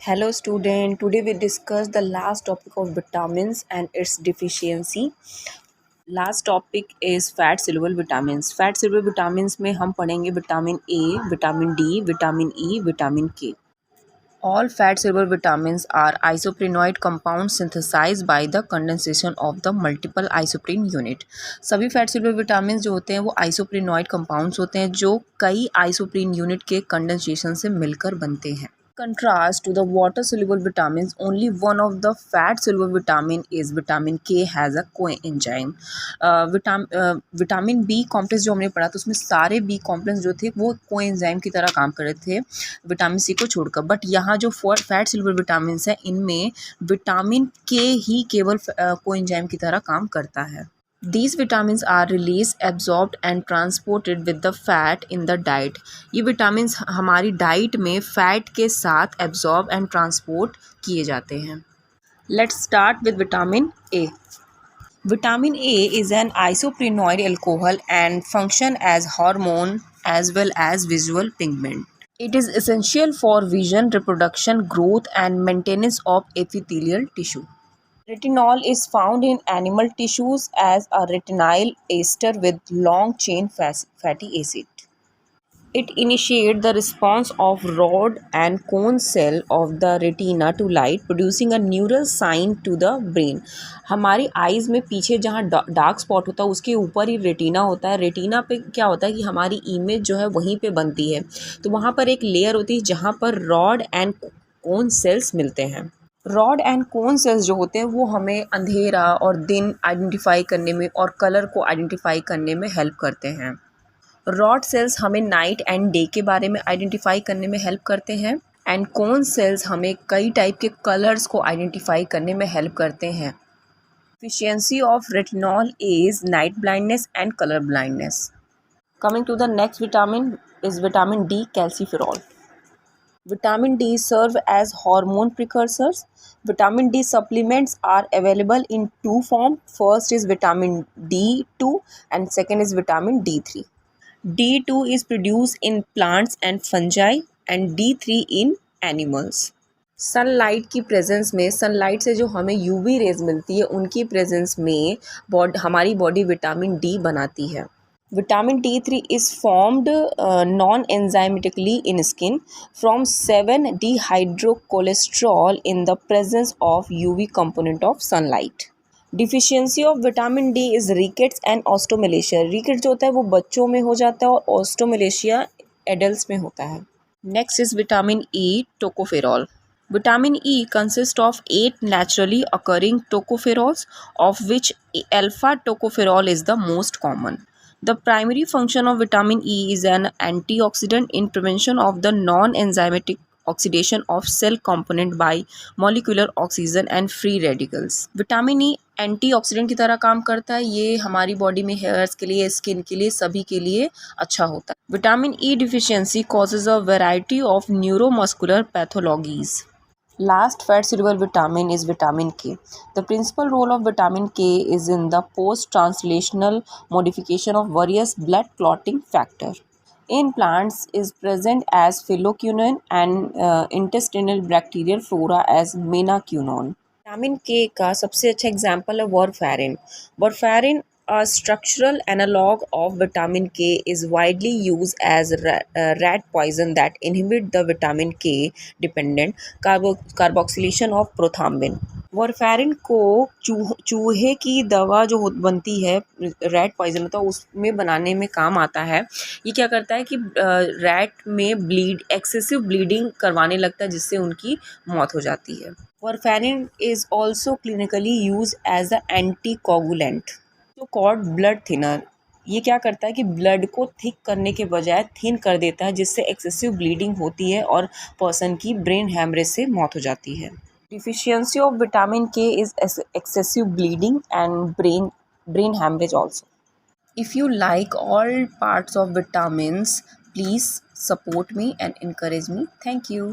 Hello student, today we discuss the last topic of vitamins and its deficiency. Last topic is fat soluble vitamins. Fat soluble vitamins में हम पढ़ेंगे vitamin A, vitamin D, vitamin E, vitamin के. All fat soluble vitamins are isoprenoid compounds synthesized by the condensation of the multiple isoprene unit. सभी fat soluble vitamins जो होते हैं वो isoprenoid compounds होते हैं जो कई isoprene unit के कंडेंसेशन से मिलकर बनते हैं. Contrast to the water soluble vitamins, only one of the fat soluble vitamin is vitamin K has a coenzyme. Vitamin B complex जो हमने पढ़ा था उसमें सारे बी कॉम्प्लेक्स जो थे वो कोएंजाइम की तरह काम कर रहे थे विटामिन सी को छोड़कर. बट यहाँ जो फैट सॉल्युबल विटामिन है इनमें विटामिन के ही केवल कोएंजाइम की तरह काम करता है. These vitamins are released, absorbed and transported with the fat in the diet. ये vitamins हमारी डाइट में फैट के साथ absorb and transport किए जाते हैं. Let's start with vitamin A. Vitamin A is an isoprenoid alcohol and function as hormone as well as visual pigment. It is essential for vision, reproduction, growth and maintenance of epithelial tissue. Retinol is found in animal tissues as a retinyl ester with long-chain fatty acid. It initiates the response of rod and cone cell of the retina to light, producing a neural sign to the brain. हमारी eyes में पीछे जहाँ dark spot होता है उसके ऊपर ही retina होता है. रेटिना पे क्या होता है कि हमारी इमेज जो है वहीं पे बनती है. तो वहाँ पर एक लेयर होती है जहाँ पर रॉड एंड कोन सेल्स मिलते हैं. रॉड एंड कोन सेल्स जो होते हैं वो हमें अंधेरा और दिन आइडेंटिफाई करने में और कलर को आइडेंटिफाई करने में हेल्प करते हैं. रॉड सेल्स हमें नाइट एंड डे के बारे में आइडेंटिफाई करने में हेल्प करते हैं एंड कोन सेल्स हमें कई टाइप के कलर्स को आइडेंटिफाई करने में हेल्प करते हैं. Deficiency of retinol is night blindness and color blindness. Coming to the next vitamin is vitamin D, calciferol. Vitamin D serve as hormone precursors. Vitamin D supplements are available in two forms. First is vitamin D2 and second is vitamin D3. D2 is produced in plants and fungi and D3 in animals. Sunlight की presence में sunlight से जो हमें UV rays मिलती है उनकी presence में हमारी बॉडी विटामिन डी बनाती है. Vitamin D3 is formed non-enzymatically in skin from 7-dehydrocholesterol in the presence of UV component of sunlight. Deficiency of vitamin D is rickets and osteomalacia. Rickets जो होता है वो बच्चों में हो जाता है और osteomalacia adults में होता है. Next is vitamin E, tocopherol. Vitamin E consists of 8 naturally occurring tocopherols, of which alpha tocopherol is the most common. The primary function of vitamin E is an antioxidant in prevention of the non-enzymatic oxidation of cell component by molecular oxygen and free radicals. Vitamin E antioxidant की तरह काम करता है. ये हमारी body में hairs के लिए, स्किन के लिए, सभी के लिए अच्छा होता है. Vitamin E deficiency causes a variety of neuromuscular pathologies. Last fat soluble vitamin is vitamin K. The principal role of vitamin K is in the post-translational modification of various blood clotting factor. In plants is present as phyloquinone and intestinal bacterial flora as menaquinone. Vitamin K का सबसे अच्छा example है warfarin. Warfarin, a structural analog of vitamin K, is widely used as rat poison that inhibit the vitamin K dependent carboxylation of prothambin. warfarin को चूहे की दवा जो बनती है, रैट पॉइजन होता है उसमें बनाने में काम आता है. ये क्या करता है कि रैट में एक्सेसिव ब्लीडिंग करवाने लगता है जिससे उनकी मौत हो जाती है. warfarin is also clinically used as an anticoagulant. तो कॉल्ड ब्लड थिनर. ये क्या करता है कि ब्लड को थिक करने के बजाय थिन कर देता है जिससे एक्सेसिव ब्लीडिंग होती है और पर्सन की ब्रेन हैमरेज से मौत हो जाती है. Deficiency of vitamin K is excessive bleeding and brain hemorrhage also. If you like all parts of vitamins, please support me and encourage me. Thank you.